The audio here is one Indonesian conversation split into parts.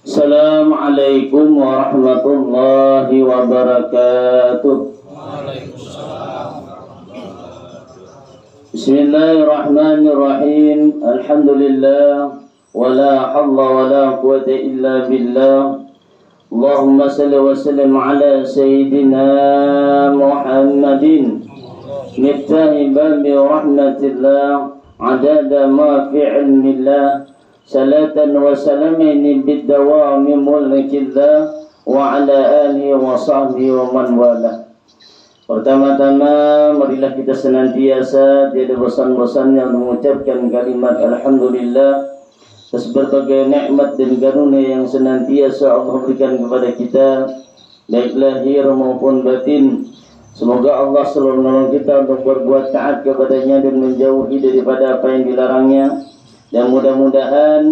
Assalamualaikum warahmatullahi wabarakatuh. Bismillahirrahmanirrahim. Alhamdulillah. Wala hawla wala quwwata illa billah. Allahumma salli wa sallim ala sayyidina Muhammadin miftahi babi rahmatillah adada ma fi ilmillah. Salatan wa salamin bidawami mulkillah wa ala alihi wa sahbihi wa man wala. Pertama-tama marilah kita senantiasa tiada bosan-bosannya mengucapkan kalimat alhamdulillah atas berbagai nikmat dan karunia yang senantiasa Allah berikan kepada kita baik lahir maupun batin. Semoga Allah selalu menolong kita untuk berbuat taat kepadanya dan menjauhi daripada apa yang dilarangnya. Dan mudah-mudahan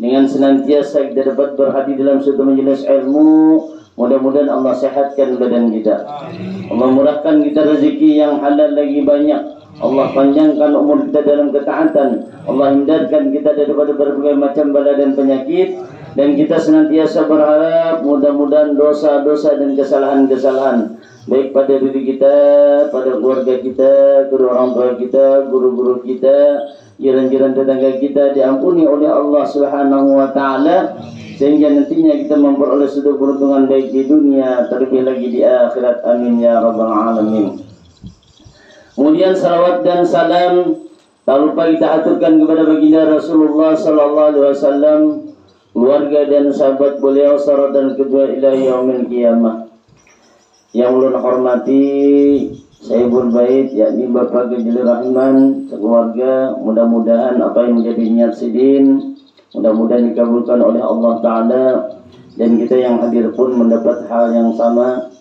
dengan senantiasa kita dapat berhadir dalam suatu majelis ilmu, mudah-mudahan Allah sehatkan badan kita. Allah murahkan kita rezeki yang halal lagi banyak. Allah panjangkan umur kita dalam ketaatan. Allah hindarkan kita daripada berbagai macam bala dan penyakit. Dan kita senantiasa berharap mudah-mudahan dosa-dosa dan kesalahan-kesalahan baik pada diri kita, pada keluarga kita, kedua orang tua kita, guru-guru kita, jiran-jiran tetangga kita diampuni oleh Allah Subhanahu wa taala sehingga nantinya kita memperoleh suatu keuntungan baik di dunia terlebih lagi di akhirat. Amin ya rabbal alamin. Kemudian salawat dan salam tak lupa kita aturkan kepada baginda Rasulullah sallallahu alaihi wasallam, keluarga dan sahabat beliau serta dan kedua ila yaumil qiyamah. Yang ulun hormati Sayyidul Bait yakni Bapak Gajil Rahman sekeluarga, mudah-mudahan apa yang menjadi niat sidin mudah-mudahan dikabulkan oleh Allah Ta'ala dan kita yang hadir pun mendapat hal yang sama.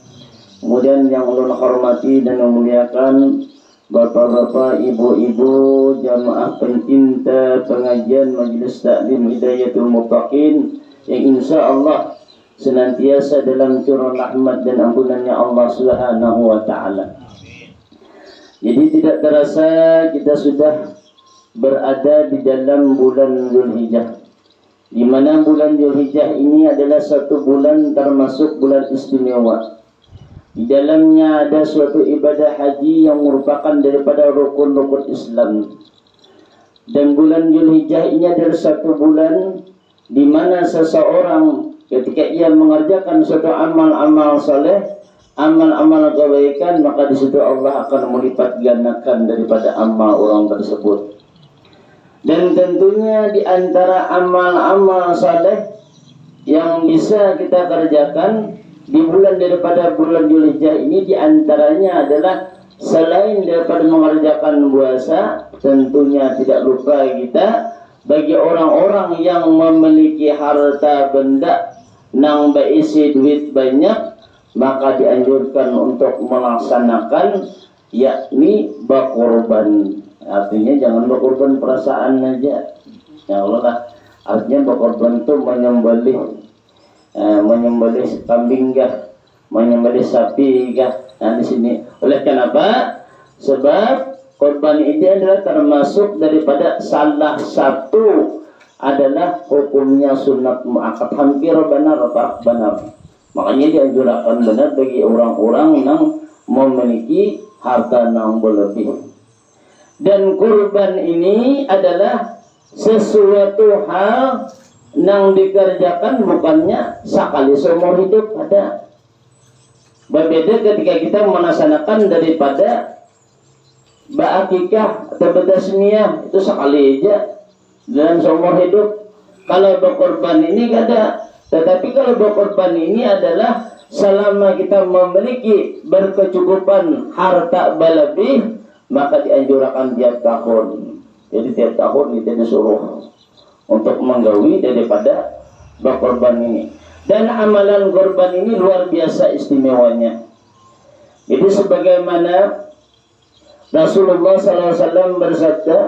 Kemudian yang ulun hormati dan memuliakan bapak-bapak, ibu-ibu, jamaah pencinta pengajian Majelis Taklim Hidayatul Muttaqin yang insya Allah senantiasa dalam curah rahmat dan ampunannya Allah Subhanahu wa taala. Jadi tidak terasa kita sudah berada di dalam bulan Zulhijjah, di mana bulan Zulhijjah ini adalah satu bulan termasuk bulan istimewa. Di dalamnya ada suatu ibadah haji yang merupakan daripada rukun-rukun Islam. Dan bulan Zulhijjah ini adalah satu bulan di mana seseorang ketika ia mengerjakan suatu amal-amal saleh, amal-amal kebaikan, maka di situ Allah akan melipat gandakan daripada amal orang tersebut. Dan tentunya di antara amal-amal saleh yang bisa kita kerjakan di bulan daripada bulan Zulhijjah ini di antaranya adalah selain daripada mengerjakan puasa, tentunya tidak lupa kita bagi orang-orang yang memiliki harta benda nang berisi duit banyak, maka dianjurkan untuk melaksanakan yakni berkorban. Artinya jangan berkorban perasaan aja. Ya Allah, artinya berkorban itu menyembelih kambing kah, menyembelih sapi kah. Nah di sini oleh kenapa? Sebab korban ini adalah termasuk daripada salah satu adalah hukumnya sunat muakkad, hampir benar. Makanya dianjurkan benar bagi orang-orang yang memiliki harta yang berlebih. Dan kurban ini adalah sesuatu hal yang dikerjakan bukannya sekali seumur hidup ada. Berbeda ketika kita melaksanakan daripada ba'akikah atau bedasmiyah itu sekali aja dalam seumur hidup. Kalau berkorban ini ada, tetapi kalau berkorban ini adalah selama kita memiliki berkecukupan harta berlebih, maka dianjurkan tiap tahun. Jadi tiap tahun kita disuruh untuk menggawi daripada berkorban ini. Dan amalan korban ini luar biasa istimewanya. Jadi sebagaimana Rasulullah SAW bersabda,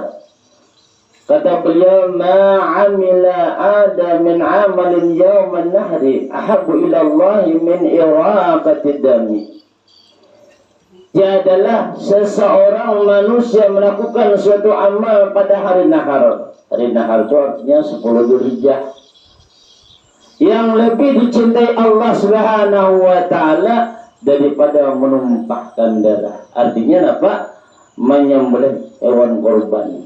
kata beliau, ma'amila ada min amalin yawman nahri ahabu ilallahi min iraqatid dami. Tiadalah seseorang manusia melakukan suatu amal pada hari nahar. Hari nahar itu artinya 10 Zulhijjah. yang lebih dicintai Allah Subhanahu wa taala daripada menumpahkan darah. Artinya apa? Menyembelih hewan korban.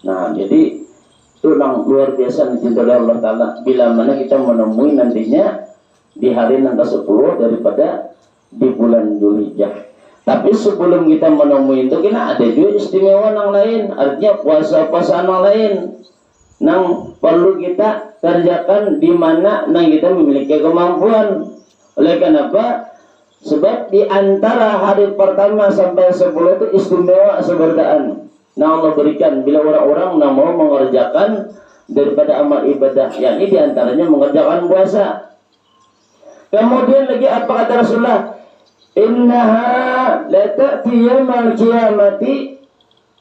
Nah, jadi itu yang luar biasa dicintai oleh Allah taala. Bila mana kita menemui nantinya di hari yang ke-10 daripada di bulan Dzulhijjah. Tapi sebelum kita menemui itu, kita ada juga istimewa yang lain. Artinya puasa-puasa yang lain yang perlu kita kerjakan di mana kita memiliki kemampuan. Oleh kenapa? Sebab di antara hari pertama sampai 10 itu istimewa seberdaan. Nah, Allah berikan bila orang-orang yang mau mengerjakan daripada amal ibadah, yakni di antaranya mengerjakan puasa. Kemudian lagi apa kata Rasulullah? Innaha la ta'ti yaumil qiyamati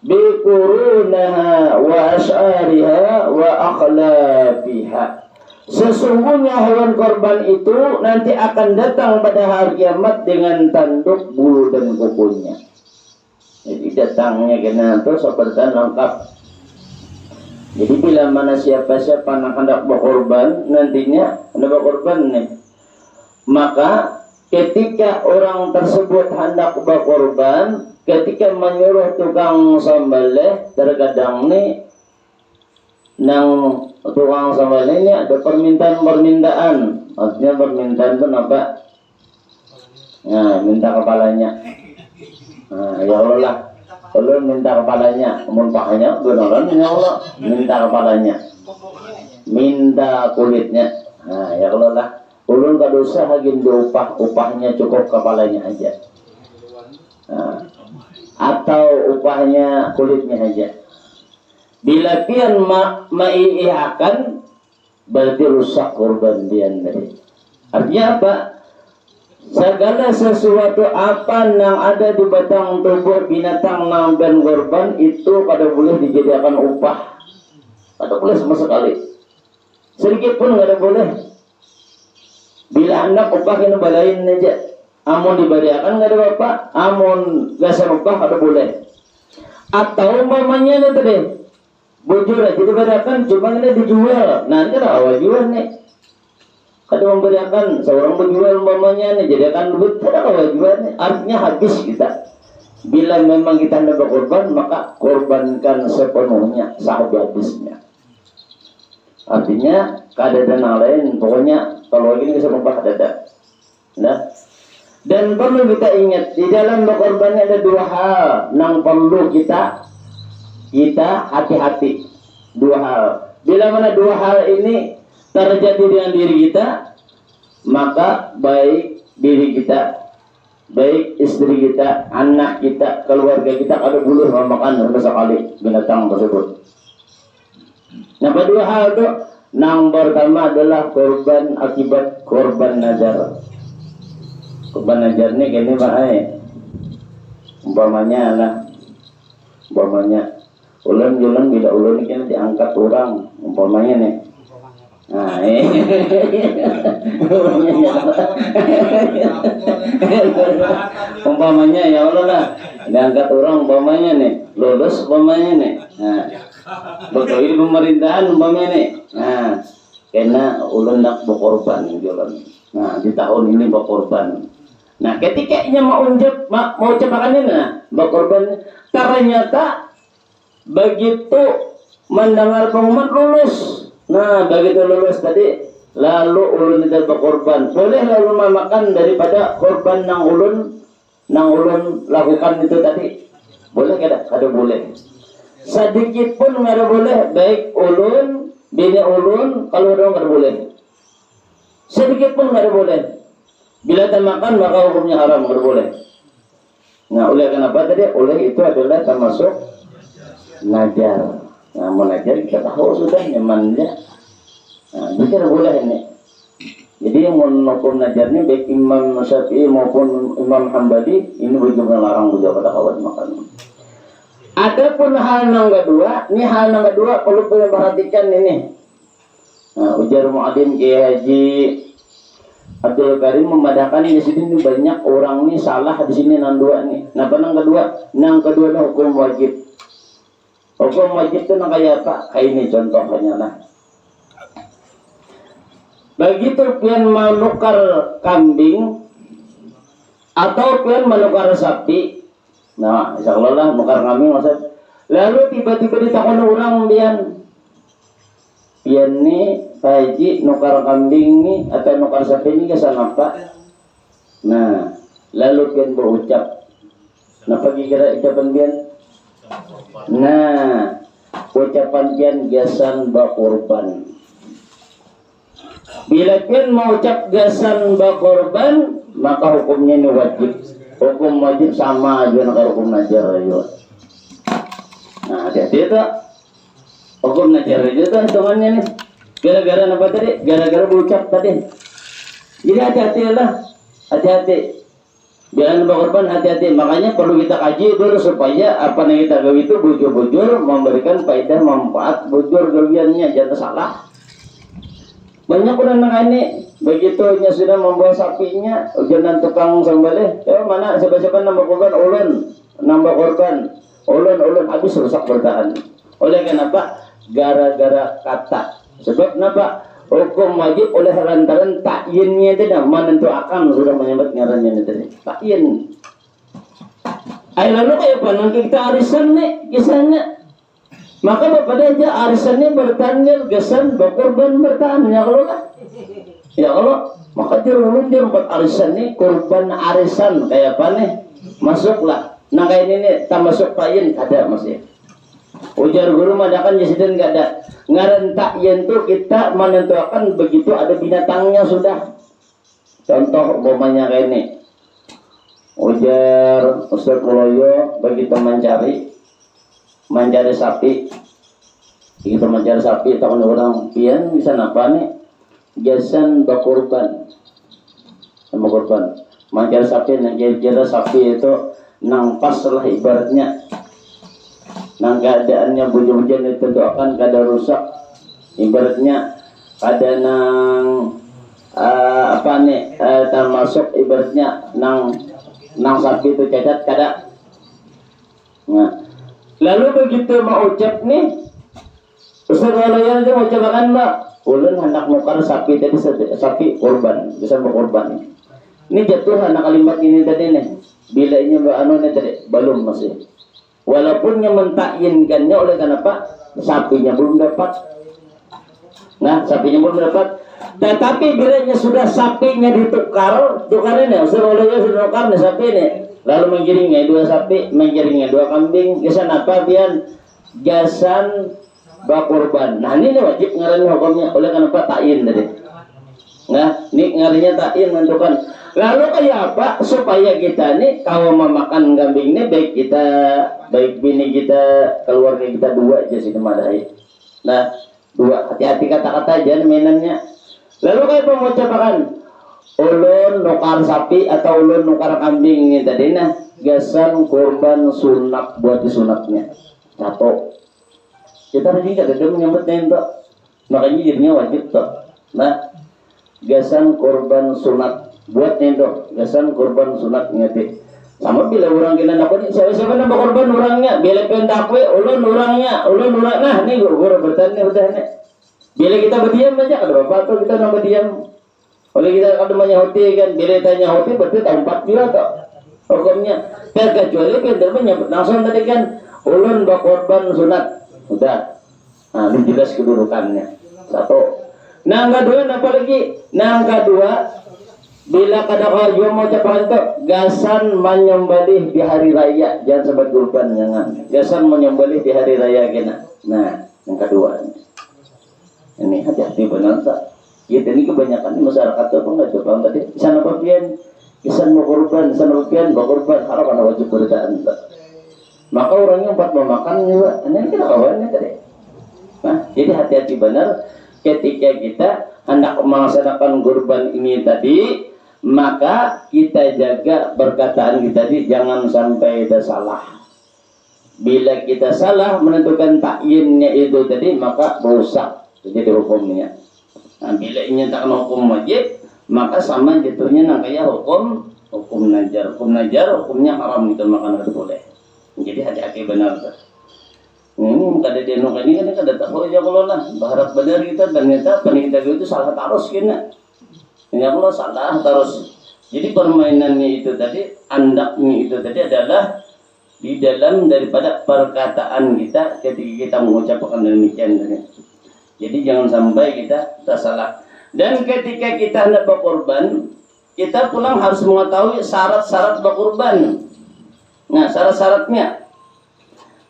bi qurunaha wa asy'ariha wa akhlafiha. Sesungguhnya hewan korban itu nanti akan datang pada hari kiamat dengan tanduk, bulu dan kukunya. Jadi datangnya kena itu seperti lengkap. Jadi bila mana siapa-siapa yang hendak berkorban nantinya hendak berkorban nih, maka ketika orang tersebut hendak berkorban, ketika menyuruh tukang sembelih, terkadang nih nang tukang sembelih ini ada permintaan. Artinya permintaan itu apa? Nah, minta kepalanya. Nah, ya Allah lah, Allah minta kepalanya, mumpahnya beneran ya Allah, minta kepalanya, minta kulitnya. Nah, ya Allah lah, ulun kadosa hagin upahnya cukup kepalanya aja. Nah, atau upahnya kulitnya aja. Bila pian maiihakan berarti rusak korban dian dari. Artinya apa? Segala sesuatu apa yang ada di batang tubuh binatang dan korban itu pada boleh dijadikan upah. Pada boleh sama sekali. Sedikit pun nggak ada boleh. Bila anak upah kena balain aja. Amun diberiakan nggak ada bapak. Amun nggak serupah ada boleh. Atau mamanya nih tadi. Bujur aja diberiakan cuma ini dijual. Nanti lah awal jual nih. Kada memberiakan seorang berjual umpamanya nih jadikan duit, kada awal jual nih. Artinya habis kita. Bila memang kita hendak berkorban, maka korbankan sepenuhnya, sehabisnya. Artinya kada ada yang lain. Pokoknya kalau ini bisa mempak ada. Nah, dan perlu kita ingat di dalam berkorbannya ada dua hal yang perlu kita hati-hati. Dua hal. Bila mana dua hal ini terjadi dengan diri kita, maka baik diri kita, baik istri kita, anak kita, keluarga kita ada boleh memakan sekali binatang tersebut. Nah, dua hal itu, yang pertama adalah korban akibat korban nazar. Korban nazar ini gini Pak, umpamanya ulun bila ulun ini diangkat orang, umpamanya nih. Nah, umpamanya ya Allah lah, diangkat orang umpamanya nih, lulus umpamanya nih. Nah, betul ini pemerintahan umpamanya nih. Nah, karena ulun nak berkorban ulun. Nah, di tahun ini berkorban. Nah, ketika mau cepakan ini, nah, berkorban, ternyata begitu mendengar pengumuman lulus. Nah, begitu lulus tadi, lalu ulun tidak berkorban. Boleh lalu memakan daripada korban nang ulun lakukan itu tadi. Boleh kada? Kada boleh. Sedikit pun kada boleh. Baik ulun, bini ulun, kalau orang kada boleh. Sedikit pun kada boleh. Bila tak makan maka hukumnya haram, kada boleh. Nah, oleh kenapa tadi? Oleh itu adalah termasuk najar. Nah, menajar kita tahu sudah nyamannya. Nah, itu boleh ini. Jadi yang hukum najarnya baik Imam Syafi'i maupun Imam Hambali ini begitu melarang juga pada kawan makan. Adapun hal yang kedua, ini hal yang kedua perlu kita perhatikan ini. Nah, ujar Mu'adzin Kiai Haji Abdul Karim memadakan di sini banyak orang ini salah di sini nang dua nih. Nah, yang kedua itu hukum wajib. Hukum wajib itu kayak apa? Kayak ini contohnya lah. Begitu pian menukar kambing atau pian menukar sapi, nah insya Allah lah nukar kambing maksud. Lalu tiba-tiba ditakon orang pian nih Pak Haji nukar kambing nih atau nukar sapi ini kesan apa? Nah lalu pian berucap, napa kira ucapan pian? Nah ucapan pian gasan bakurban. Bila pian mau ucap gasan bakurban, maka hukumnya ini wajib. Hukum wajib sama aja dengan hukum najar ayo. Nah hati-hati itu hukum najar itu hitungannya nih. Gara-gara apa tadi? Gara-gara berucap tadi. Jadi hati-hati lah, hati-hati. Jangan bakurban, hati-hati. Makanya perlu kita kaji dulu supaya apa yang kita gawe itu bujur-bujur memberikan faedah manfaat, bujur gawiannya jangan salah. Banyak orang ini begitu sudah membawa sapinya, jangan tukang sambale. Mana siapa-siapa nambah korban, nambah korban, ulun habis rusak bertahan. Oleh kenapa? Gara-gara kata. Sebab kenapa? Hukum wajib oleh lantaran takyinnya tidak menentukan sudah menyebut ngarannya tadi. Takyin. Ayo lalu kayak apa? Nanti kita arisan nih kisahnya. Maka bapak aja arisannya bertanya gesan berkorban bertahan ya kalau lah. Ya kalau maka dia buat arisan nih korban arisan kayak apa nih masuklah. Nah kayak ini nih tak masuk takyin ada masih. Ujar guru madakan jasiden gak ada. Ngaran takyin tuh kita menentukan begitu ada binatangnya sudah. Contoh umpamanya kayak ini. Ujar Ustaz Muloyo begitu mencari sapi, kita mencari sapi tahun orang pian bisa napa nih jasan bakurban sama korban mencari sapi yang kira sapi itu nang pas lah ibaratnya nang keadaannya bujur-bujur itu doakan kada rusak ibaratnya ada nang apa nih termasuk ibaratnya nang sapi itu cacat kada. Nah lalu begitu mau ucap nih, Ustaz Walayan itu mau ucapakan mbak, ulun hendak nukar sapi tadi sapi korban, bisa berkorban. Ini jatuh anak kalimat ini tadi nih, bila ini mbak anu nih tadi belum masih. Walaupun yang mentakyinkannya oleh kenapa sapinya belum dapat. Nah sapinya belum dapat. Tetapi bilanya sudah sapinya tukarnya Ustaz Walayan sudah nukar nih sapi nih. Lalu menggiringnya dua sapi, menggiringnya dua kambing, gasan apa pian? Gasan bakurban. Nah ini wajib ngarannya hukumnya oleh kenapa takyin tadi. Nah ini ngarannya takyin menentukan. Lalu kayak apa supaya kita nih kalau memakan kambing ini baik bini kita, keluarga kita dua aja sih kemadai. Nah dua hati-hati kata-kata aja mainannya. Lalu kayak pengucapan ulun nukar sapi atau ulun nukar kambing ini tadi nah gasan korban sunat buat disunatnya satu kita tadi gak ada menyebutnya itu makanya jadinya wajib tuh. Nah gasan korban sunat buat itu gasan korban sunat ngeti sama bila orang kena dapat siapa nambah korban orangnya bila pendakwe ulun orangnya nah nih guru bertanya udah nih bila kita berdiam aja ada apa tuh kita nambah diam. Oleh kita kalau menyahuti kan bila tanya huti berarti tempat juga toh hukumnya terkecuali kita menyebut langsung tadi kan ulun bakorban sunat udah nah ini jelas kedudukannya satu. Nah kedua apalagi kedua bila kadang juga mau ucapan itu gasan menyembelih di hari raya jangan sebut kurban jangan gasan menyembelih di hari raya kena. Nah yang kedua ini hati-hati benar tak. Ya ini kebanyakan di masyarakat apa nggak coba tadi sana papian isan mau korban sana papian mau korban harap ada wajib berdaan maka orangnya empat mau makan juga ini kita kawannya tadi. Nah jadi hati-hati benar ketika kita hendak melaksanakan kurban ini tadi maka kita jaga perkataan kita tadi jangan sampai ada salah. Bila kita salah menentukan takyinnya itu tadi maka rusak jadi hukumnya. Nah, bila nyatakan hukum wajib, maka sama jatuhnya kayak hukum najar. Hukum najar, hukumnya haram itu makan tidak boleh. Jadi hati-hati benar. Ini kada denok ini kan kada tahu aja kalau lah berharap benar kita ternyata penita itu salah terus kena. Ini kalau salah terus. Jadi permainannya itu tadi, andaknya itu tadi adalah di dalam daripada perkataan kita ketika kita mengucapkan demikian tadi. Jadi jangan sampai kita tersalah. Dan ketika kita hendak berkorban, kita pulang harus mengetahui syarat-syarat berkorban. Nah, syarat-syaratnya.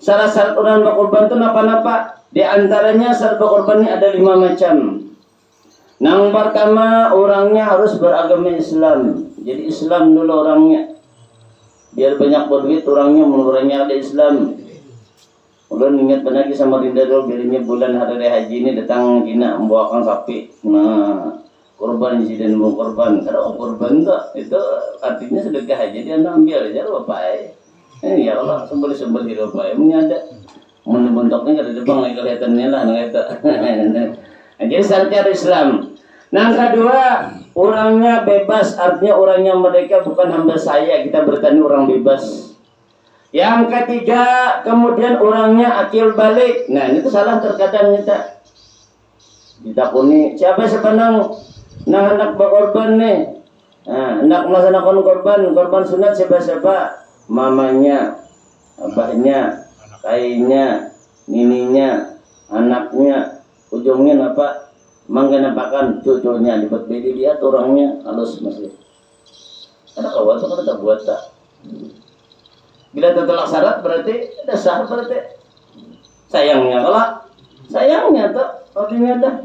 Syarat-syarat orang berkorban itu apa-apa? Di antaranya syarat berkorbannya ada 5 macam. Yang pertama, orangnya harus beragama Islam. Jadi Islam dulu orangnya. Biar banyak berduit orangnya, menurutnya ada Islam. Ulun ingat lagi sama Rinda dulu, bilangnya bulan hari raya haji ini datang Cina membawakan sapi. Nah, korban insiden mau korban. Kalau korban itu artinya sedekah haji dia ambil aja bapak. Ya Allah, sembel hidup bapak. Ini ada bentuknya kada depan lagi kelihatannya lah itu. Jadi syaratnya Islam. Yang kedua, orangnya bebas, artinya orangnya mereka bukan hamba saya, kita bertani orang bebas. Yang ketiga, kemudian orangnya akil balik. Nah, itu salah terkadang kita ditakuni, siapa sebenarnya anak berkorban nih? Nah, hendak melaksanakan korban sunat siapa? Mamanya, abahnya, kainya, nininya, anaknya, ujungnya apa? Menggenapakan cucunya, dibuat bedi dia orangnya halus masih. Ada kawan tuh kada buat tak. Bila tertolak syarat berarti ada sah berarti. Sayangnya tuh artinya dah.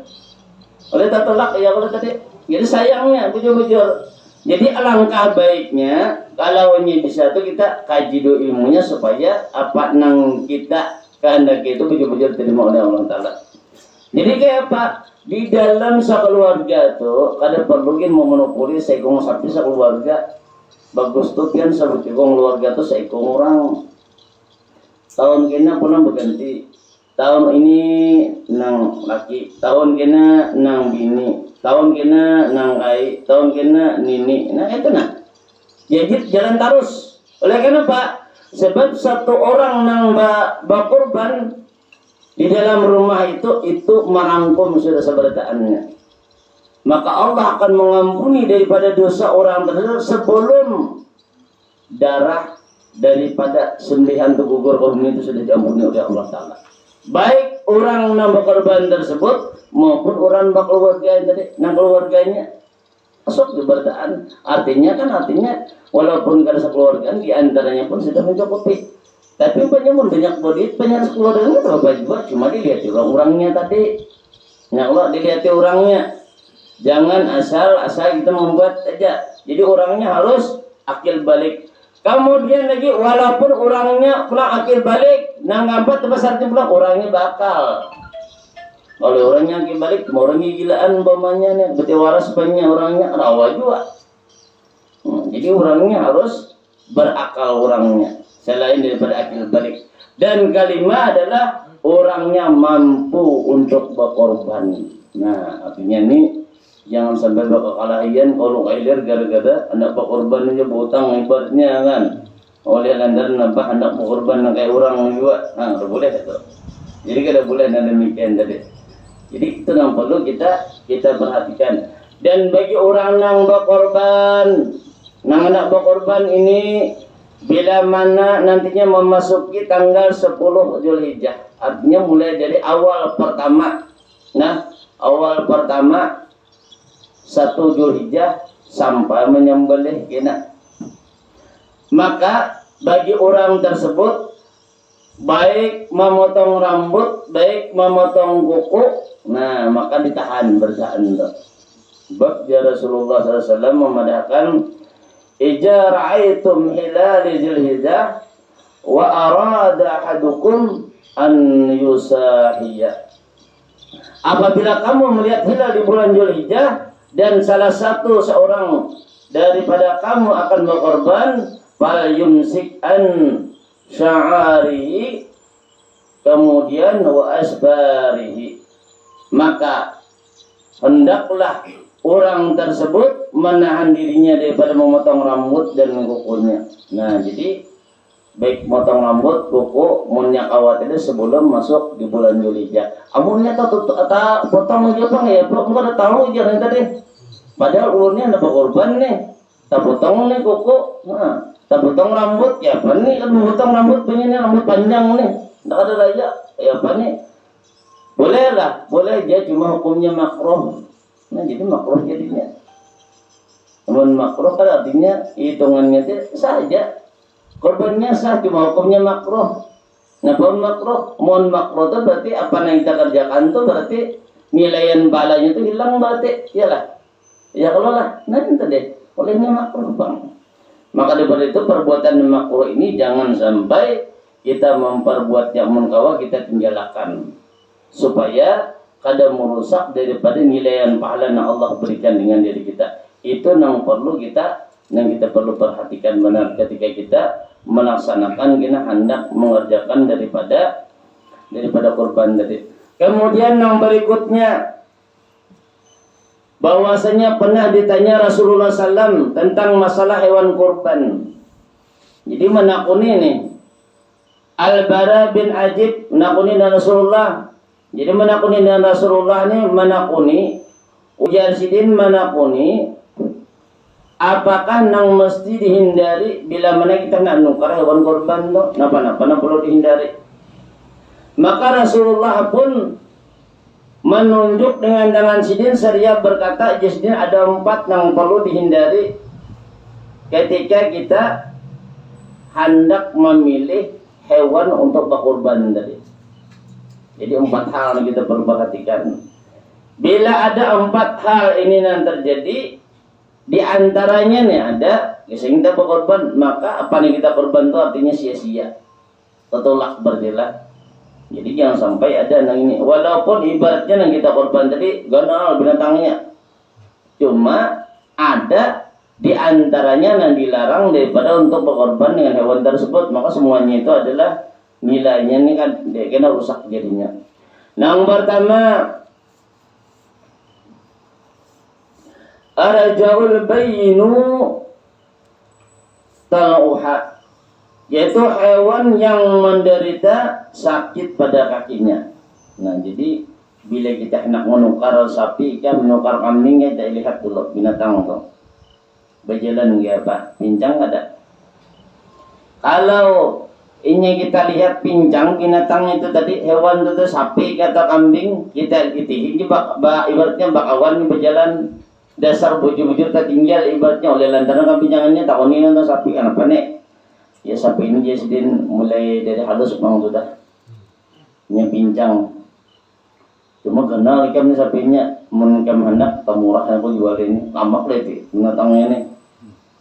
Oleh tertolak ya kalau tadi. Jadi sayangnya bujur-bujur. Jadi alangkah baiknya kalau ini bisa tuh kita kaji do ilmunya supaya apa nang kita kehendak itu bujur-bujur terima oleh Allah Taala. Jadi kayak apa? Di dalam sekeluarga tuh kada perlu memonopoli seekor sapi sekeluarga. Bagus tuh kan sebut keluarga tuh seekor orang. Tahun kena pernah berganti. Tahun ini nang laki, tahun kena nang bini, tahun kena nang kai, tahun kena nini. Nah itu nah. Jadi jalan terus. Oleh kenapa? Sebab satu orang nang berkorban di dalam rumah itu merangkum sudah seberataannya. Maka Allah akan mengampuni daripada dosa orang tersebut sebelum darah daripada sembelihan gugur korban itu sudah diampuni oleh Allah Ta'ala. Baik orang nambah korban tersebut maupun orang keluarga tadi, keluarganya masuk kebertaan. Artinya walaupun kada sekeluargaan di antaranya pun sudah mencukupi. Tapi banyak bodit, banyak keluarganya berapa juga cuma dilihat orang-orangnya tadi. Ya Allah dilihat orangnya. Jangan asal kita membuat aja. Jadi orangnya harus akil balik. Kemudian lagi walaupun orangnya pulang akil balik, nanggapat terbesar pulang orangnya bakal. Oleh orangnya akil balik, orangnya gilaan umpamanya nih, beti waras banyak orangnya rawa juga. Jadi orangnya harus berakal orangnya selain daripada akil balik. Dan kelima adalah orangnya mampu untuk berkorban. Nah, artinya ini jangan sampai bakal kalahian kalau kailir gara-gara anak berkorban aja berutang ibaratnya kan. Oleh lantaran apa hendak berkorban kayak orang juga. Nah, tidak boleh itu. Jadi kada boleh dan demikian tadi. Jadi itu yang perlu kita perhatikan. Dan bagi orang yang berkorban, anak berkorban ini bila mana nantinya memasuki tanggal 10 Zulhijjah. Artinya mulai dari awal pertama. Nah, awal pertama 1 Zulhijjah sampai menyembelih kena. Maka bagi orang tersebut baik memotong rambut, baik memotong kuku, nah maka bertahan. Sebab ya Rasulullah SAW memadahkan ija ra'aitum hilal Zulhijjah wa arada ahadukum an yusahiyya. Apabila kamu melihat hilal di bulan Zulhijjah dan salah satu seorang daripada kamu akan berkorban, fal yumsik an sya'arihi kemudian wa asbarihi, maka hendaklah orang tersebut menahan dirinya daripada memotong rambut dan kukunya. Nah, jadi baik motong rambut, kuku, munnya kawat itu sebelum masuk di bulan Zulhijjah. Amunnya tak potong aja bang ya, belum ada tahu aja tadi. Padahal ulurnya ada korban nih, tak potong nih kuku, tak potong rambut ya apa nih? Kan potong rambut begini rambut panjang nih, tak ada raja ya apa nih? Boleh lah, boleh aja cuma hukumnya makruh. Nah jadi makruh jadinya. Namun makruh kan artinya hitungannya itu saja. Korbannya sah, cuma hukumnya makruh. Nah, makruh, mohon makruh itu berarti apa yang kita kerjakan itu berarti nilaian pahalanya itu hilang berarti, iyalah. Ya kalau lah, nanti deh, olehnya makruh bang. Maka daripada itu perbuatan makruh ini jangan sampai kita memperbuat yang munkawa kita tinggalkan, supaya kadang merusak daripada nilaian pahala yang Allah berikan dengan diri kita. Itu yang perlu kita perlu perhatikan benar ketika kita melaksanakan kita hendak mengerjakan daripada kurban tadi. Kemudian yang berikutnya, bahwasanya pernah ditanya Rasulullah SAW tentang masalah hewan kurban. Jadi menakuni nih Al-Bara bin Ajib menakuni dengan Rasulullah. Jadi menakuni dengan Rasulullah ini menakuni ujar sidin menakuni apakah nang mesti dihindari bila mana kita nak nukar hewan korban tu napa perlu dihindari. Maka Rasulullah pun menunjuk dengan tangan sidin seraya berkata, sidin ada 4 yang perlu dihindari ketika kita hendak memilih hewan untuk berkorban tadi. Jadi 4 hal yang kita perlu perhatikan. Bila ada 4 hal ini yang terjadi, di antaranya nih ada kita berkorban, maka apa yang kita korban itu artinya sia-sia, tertolak berdilah. Jadi jangan sampai ada yang ini, walaupun ibaratnya yang kita korban tadi ganal binatangnya, cuma ada di antaranya yang dilarang daripada untuk berkorban dengan hewan tersebut, maka semuanya itu adalah nilainya ini kan dia kena rusak jadinya. Yang pertama, Arjaul bayinu tal'uha, yaitu hewan yang menderita sakit pada kakinya. Nah jadi bila kita hendak menukar sapi kan menukar kambing, kita lihat dulu binatang itu berjalan nggak apa, pincang ada. Kalau ini kita lihat pincang binatang itu tadi, hewan itu sapi kata kambing, kita ini ibaratnya bakawan berjalan dasar bujur-bujur tertinggal ibaratnya oleh lantaran kan pinjangannya tak ini nonton sapi kan apa nih ya, sapi ini dia sedin mulai dari halus bang sudah nya pincang, cuma kenal ikan ni sapinya mun kam hendak murah aku jual ini lamak lagi binatangnya nih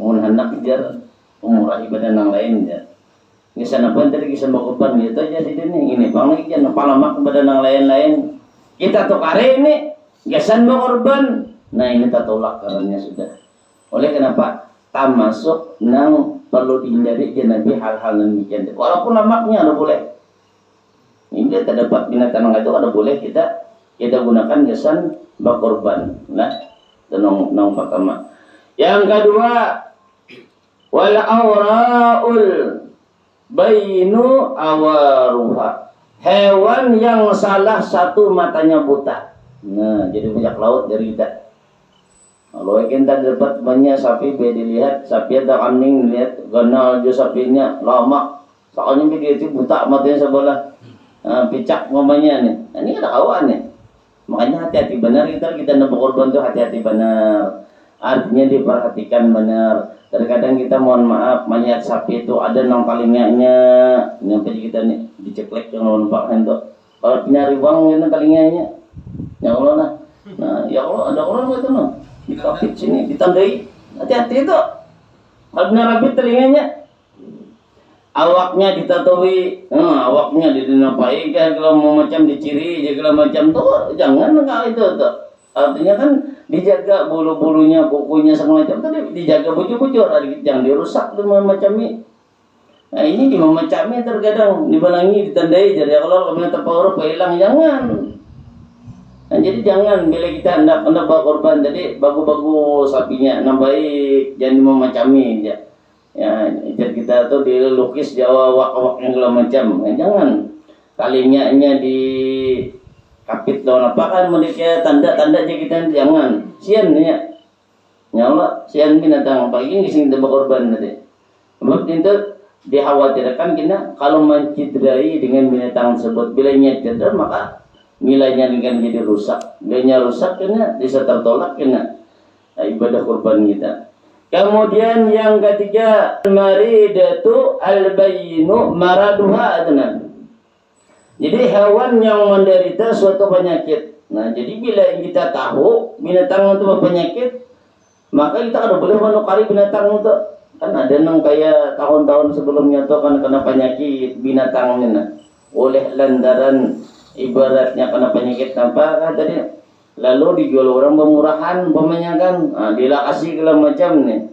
mun hendak kejar murah ibadah yang lain ya. Kisah apa tadi kisah bakupan gitu aja sedin ini bang lagi jangan palamak kepada yang lain-lain kita tuh kare ini gasan korban. Nah ini tak tolak karena sudah. Oleh kenapa? Tak masuk nang perlu dihindari Nabi hal-hal demikian. Walaupun lemaknya ada boleh. Ini terdapat binatang itu ada boleh kita gunakan jasan berkorban. Nah, nang pertama. Yang kedua, wal auraul bainu awaruha. Hewan yang salah satu matanya buta. Nah, jadi banyak laut dari kita. Kalau kita dapat banyak sapi, dilihat sapi atau kambing, lihat ganal jo sapinya lama, soalnya dia itu buta matanya sebelah, picak mamanya nih. Nah, ini ada kawan nih, makanya hati-hati benar kita nak berkorban tuh hati-hati benar, artinya diperhatikan benar. Terkadang kita mohon maaf melihat sapi itu ada nang talinganya, nyampe kita nih diceklek yang lompat itu, kalau nyari uang itu talinganya, ya Allah lah, nah ya Allah ada orang itu noh. Dikapit sini, ditandai, hati-hati itu. Kalau rapi telinganya, awaknya ditatui, awaknya dinapai, kalau mau macam diciri, kalau macam tuh jangan enggak itu tuh. Artinya kan dijaga bulu-bulunya, kukunya segala macam tadi dijaga bujur-bujur, jangan dirusak dengan macam ini. Nah ini dimacami terkadang dibalangi, ditandai, jadi kalau kemudian terpaurup hilang jangan. Nah, jadi jangan bila kita hendak bawa korban tadi bagus-bagus sapinya, nah baik jangan memacami dia. Ya, kita tuh dilukis Jawa wak-wak yang segala macam. Jangan. Kalinya di kapit lawan apa kan mereka tanda-tanda aja kita jangan. Sian ya. Ya Allah, sian binatang pagi ini sing berkorban tadi. Sebab itu dikhawatirkan kita kalau mencederai dengan binatang tersebut, bila cedera maka nilainya dengan jadi rusak. Nilainya rusak kena bisa tertolak kena ibadah kurban kita. Kemudian yang ketiga, maridatu al-bayyinu maraduha adnan. Jadi hewan yang menderita suatu penyakit. Nah, jadi bila kita tahu binatang itu berpenyakit, maka kita ada boleh menukari binatang itu. Kan ada yang kayak tahun-tahun sebelumnya tuh kan kena penyakit binatangnya. Nah, oleh lantaran ibaratnya kena penyakit tanpa kan tadi. Lalu dijual orang pemurahan, umpamanya kan, dia kasih segala macam nih.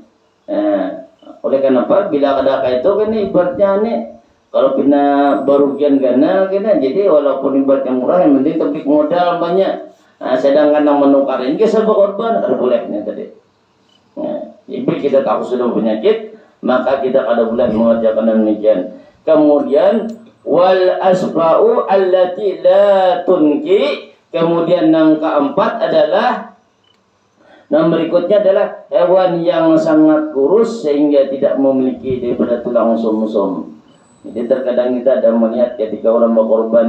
Oleh kenapa? Bila ada kayak itu kan ibaratnya nih, kalau pina barugian ganal kena, jadi walaupun ibaratnya murah, yang penting topik modal banyak. Sedangkan yang menukarin, kita berkorban, ada bolehnya tadi. Jadi kita tahu sudah penyakit, maka kita kada boleh mengerjakan demikian. Kemudian wal asba'u allati la tunki. Kemudian yang keempat adalah, yang berikutnya adalah hewan yang sangat kurus sehingga tidak memiliki daripada tulang sum-sum. Jadi terkadang kita ada melihat ketika orang berkorban,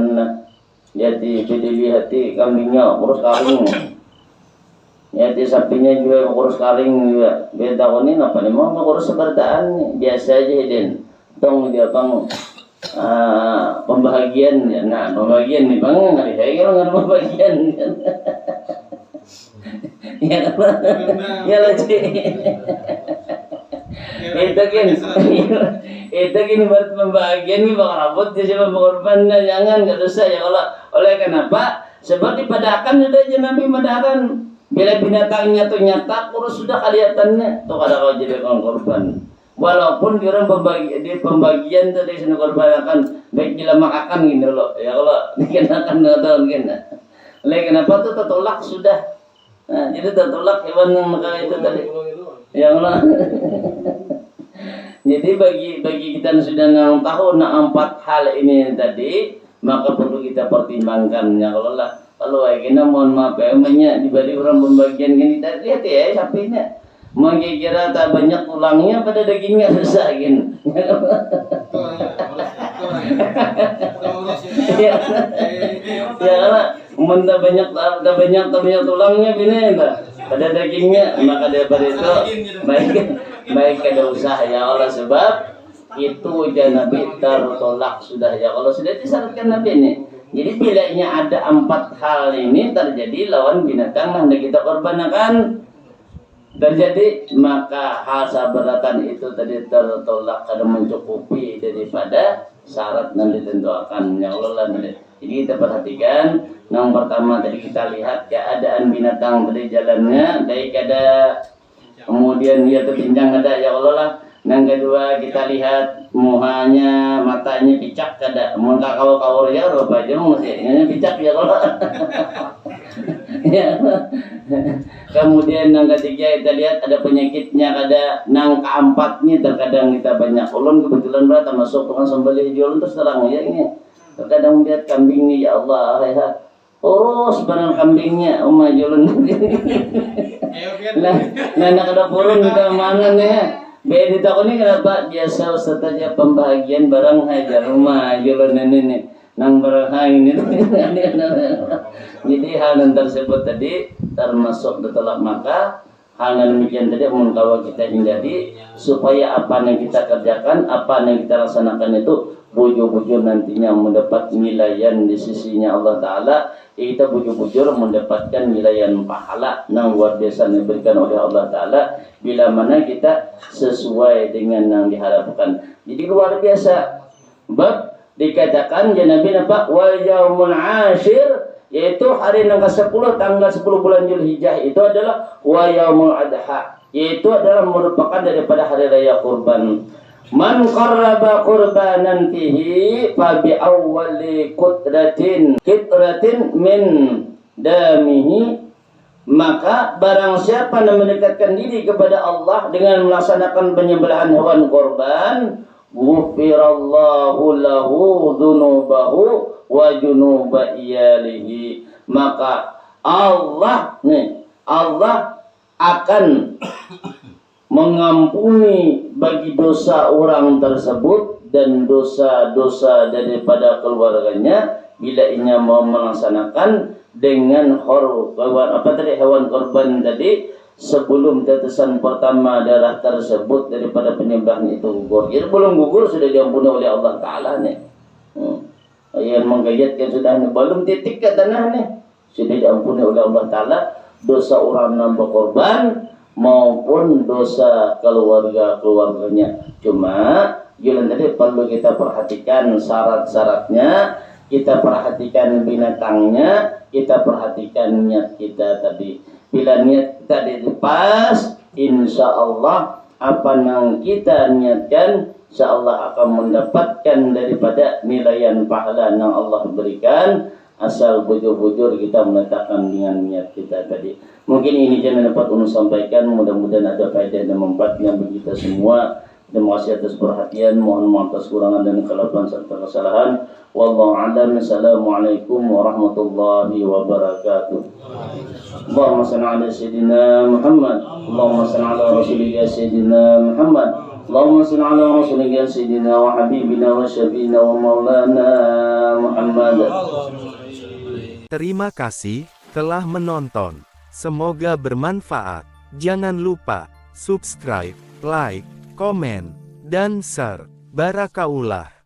lihat dilihat kambingnya kurus karing, lihat sapinya juga kurus karing juga. Beda ini apa nih mau kurus sepertaan biasa aja den. Tong dia bang. Pembahagian ya, nah pembahagian nih bang nggak saya kalau nggak ada pembahagian ya ya lagi itu gini buat pembahagian nih bang rabot dia coba berkorban jangan nggak dosa ya kalau oleh kenapa sebab dipadakan sudah aja Nabi madakan bila binatangnya tuh nyata kurus sudah kelihatannya tuh kada kau jadi korban. Walaupun di orang pembagian tadi sini korbankan baik gila makakan gini loh ya kalau dikenakan tahun kena. Oleh kenapa tuh tertolak sudah. Nah, jadi tertolak hewan yang maka itu tadi. Ya Allah. Jadi bagi kita yang sudah tahu empat hal ini tadi, maka perlu kita pertimbangkan ya Allah lah. Kalau kita mohon maaf ya, dibanding orang pembagian gini tadi lihat ya sapinya. Mengira tak banyak tulangnya pada dagingnya susah gini. Ya karena tak banyak tulangnya bini pada dagingnya maka daripada itu baik ada usaha ya Allah sebab itu Nabi tertolak sudah ya Allah sudah disyaratkan Nabi ini. Jadi bilanya ada 4 hal ini terjadi lawan binatang yang kita korbankan terjadi maka hal sabaratan itu tadi tertolak karena mencukupi daripada syarat yang ditentukan yang Allah nanti. Jadi kita perhatikan yang pertama tadi kita lihat keadaan binatang tadi jalannya baik ada kemudian dia terpincang ada ya Allah lah. Yang kedua kita lihat muhanya matanya picak ada muka kawal ya rupa aja masih picak ya Allah. Ya. Kemudian yang ketiga kita lihat ada penyakitnya ada nang keempatnya terkadang kita banyak ulun kebetulan berata masuk tukang sembelih jualan terus terang ya ini terkadang lihat kambing nih ya Allah ya urus barang kambingnya jualan nah nak ada purun kita mana nih beda takut ini kenapa biasa Ustaz aja pembahagian barang hajar rumah jualan ini nang berhain itu jadi hal yang tersebut tadi termasuk ditolak maka hal yang demikian tadi kalau kita hindari supaya apa yang kita kerjakan apa yang kita laksanakan itu bujur-bujur nantinya mendapat nilaian di sisinya Allah Ta'ala kita bujur-bujur mendapatkan nilaian pahala yang luar biasa diberikan oleh Allah Ta'ala bila mana kita sesuai dengan yang diharapkan jadi luar biasa bab dikatakan ya Nabi nampak wal yaumul ashir yaitu hari yang ke-10 tanggal 10 bulan Zulhijjah itu adalah wa yaumul adha yaitu adalah merupakan daripada hari raya kurban man qarraba qurbanan fihi fa bi awwali kitratin min damihi Maka barang siapa yang mendekatkan diri kepada Allah dengan melaksanakan penyembelihan hewan korban, ghufirallahu lahu dzunubahu wa junuba iyalihi. Maka Allah akan mengampuni bagi dosa orang tersebut dan dosa-dosa daripada keluarganya bila ia mau melaksanakan dengan hewan korban tadi sebelum tetesan pertama darah tersebut daripada penyembelihan itu gugur. Jadi belum gugur sudah diampuni oleh Allah Taala nih. Yang menggayatkan sudah belum titik ke tanah nih sudah diampuni oleh Allah Taala dosa orang nambah korban maupun dosa keluarganya. Cuma jalan tadi perlu kita perhatikan syarat-syaratnya, kita perhatikan binatangnya, kita perhatikan niat kita tadi. Bila niat tadi pas, insya Allah apa yang kita niatkan, insya Allah akan mendapatkan daripada nilaian pahala yang Allah berikan. Asal bujur-bujur kita meletakkan dengan niat kita tadi. Mungkin ini yang dapat Unu sampaikan. Mudah-mudahan ada faedah dan manfaatnya bagi kita semua. Terima kasih atas perhatian. Mohon maaf atas kurangan dan kelapan serta kesalahan. Wallahu a'lam. Assalamualaikum warahmatullahi wabarakatuh. Allahumma salli ala sayyidina Muhammad. Allahumma salli ala rasulika sayyidina Muhammad. Allahumma salli ala rasulika sayyidina wa habibina wa syafiina wa maulana Muhammad. Terima kasih telah menonton. Semoga bermanfaat. Jangan lupa subscribe, like, komen, dan share. Barakaullah.